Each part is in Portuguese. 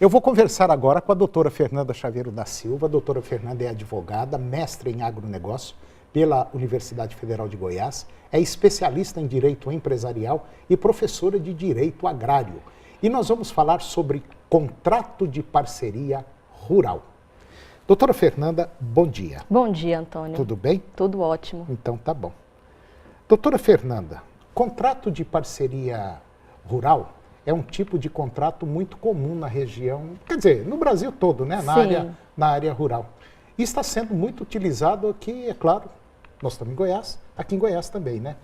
Eu vou conversar agora com a doutora Fernanda Chaveiro da Silva. A doutora Fernanda é advogada, mestre em agronegócio pela Universidade Federal de Goiás, é especialista em direito empresarial e professora de direito agrário. E nós vamos falar sobre contrato de parceria rural. Doutora Fernanda, bom dia. Bom dia, Antônio. Tudo bem? Tudo ótimo. Então tá bom. Doutora Fernanda, contrato de parceria rural é um tipo de contrato muito comum na região, quer dizer, no Brasil todo, né? Na área rural. E está sendo muito utilizado aqui, é claro, nós estamos em Goiás, aqui em Goiás também, né?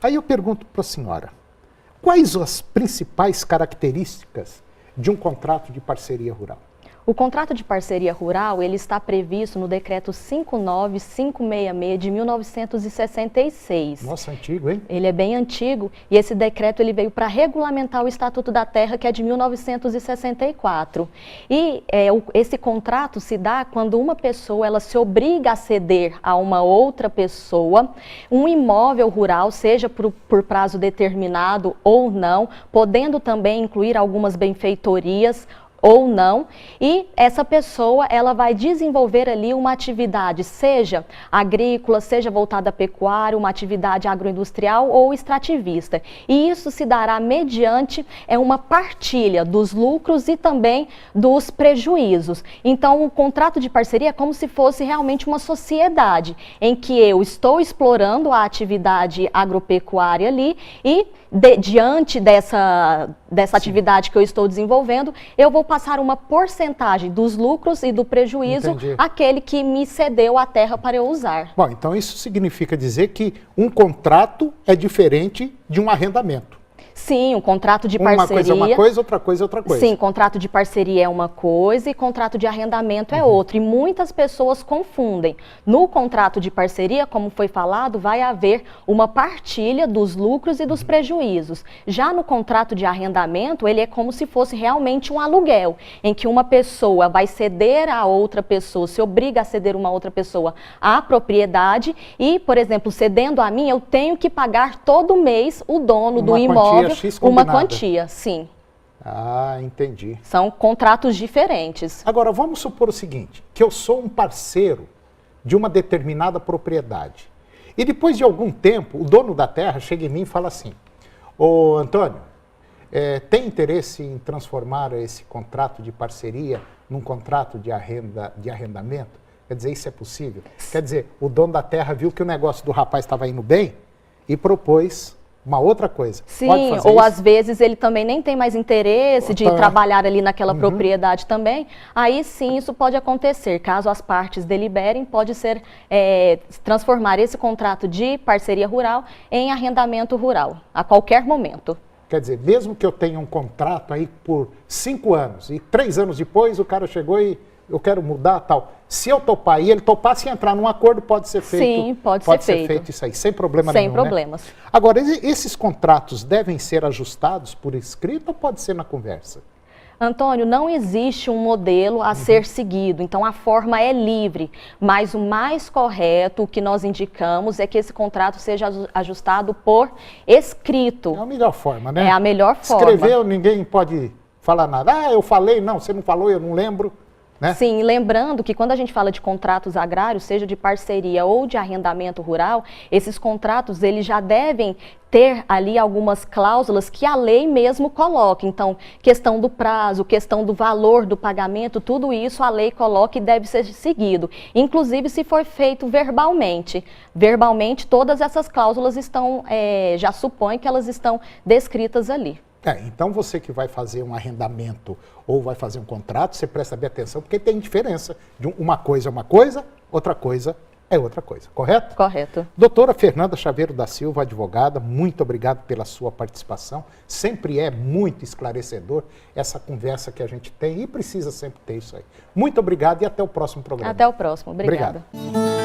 Aí eu pergunto para a senhora, quais as principais características de um contrato de parceria rural? O contrato de parceria rural, ele está previsto no decreto 59566 de 1966. Nossa, antigo, hein? Ele é bem antigo e esse decreto ele veio para regulamentar o Estatuto da Terra, que é de 1964. E esse contrato se dá quando uma pessoa ela se obriga a ceder a uma outra pessoa um imóvel rural, seja por prazo determinado ou não, podendo também incluir algumas benfeitorias ou não, e essa pessoa ela vai desenvolver ali uma atividade, seja agrícola, seja voltada à pecuária, uma atividade agroindustrial ou extrativista. E isso se dará mediante uma partilha dos lucros e também dos prejuízos. Então, o contrato de parceria é como se fosse realmente uma sociedade, em que eu estou explorando a atividade agropecuária ali e, diante dessa atividade que eu estou desenvolvendo, eu vou passar uma porcentagem dos lucros e do prejuízo àquele que me cedeu a terra para eu usar. Bom, então isso significa dizer que um contrato é diferente de um arrendamento. Sim, um contrato de parceria... Uma coisa é uma coisa, outra coisa é outra coisa. Sim, contrato de parceria é uma coisa e contrato de arrendamento é outra. E muitas pessoas confundem. No contrato de parceria, como foi falado, vai haver uma partilha dos lucros e dos prejuízos. Já no contrato de arrendamento, ele é como se fosse realmente um aluguel, em que uma pessoa vai ceder a outra pessoa, se obriga a ceder uma outra pessoa a propriedade e, por exemplo, cedendo a mim, eu tenho que pagar todo mês o dono do imóvel uma quantia, sim. Ah, entendi. São contratos diferentes. Agora, vamos supor o seguinte, que eu sou um parceiro de uma determinada propriedade. E depois de algum tempo, o dono da terra chega em mim e fala assim, ô Antônio, tem interesse em transformar esse contrato de parceria num contrato de arrendamento? Quer dizer, isso é possível? Quer dizer, o dono da terra viu que o negócio do rapaz estava indo bem e propôs uma outra coisa. Sim, ou às vezes ele também nem tem mais interesse de trabalhar ali naquela propriedade também. Aí sim isso pode acontecer. Caso as partes deliberem, pode ser transformar esse contrato de parceria rural em arrendamento rural, a qualquer momento. Quer dizer, mesmo que eu tenha um contrato aí por 5 anos e 3 anos depois o cara chegou e eu quero mudar tal. Se eu topar e ele topar, se entrar num acordo, pode ser feito. Sim, pode ser feito isso aí, sem problema nenhum. Sem problemas. Né? Agora, esses contratos devem ser ajustados por escrito ou pode ser na conversa? Antônio, não existe um modelo a ser seguido, então a forma é livre, mas o mais correto, o que nós indicamos é que esse contrato seja ajustado por escrito. É a melhor forma, né? É a melhor forma. Escreveu, ninguém pode falar nada. Ah, eu falei, não, você não falou, eu não lembro. Né? Sim, lembrando que quando a gente fala de contratos agrários, seja de parceria ou de arrendamento rural, esses contratos eles já devem ter ali algumas cláusulas que a lei mesmo coloca. Então, questão do prazo, questão do valor do pagamento, tudo isso a lei coloca e deve ser seguido. Inclusive, se for feito verbalmente. Verbalmente, todas essas cláusulas estão, já supõe que elas estão descritas ali. Então você que vai fazer um arrendamento ou vai fazer um contrato, você presta bem atenção, porque tem diferença de uma coisa é uma coisa, outra coisa é outra coisa, correto? Correto. Doutora Fernanda Chaveiro da Silva, advogada, muito obrigado pela sua participação. Sempre é muito esclarecedor essa conversa que a gente tem e precisa sempre ter isso aí. Muito obrigado e até o próximo programa. Até o próximo. Obrigada. Obrigado.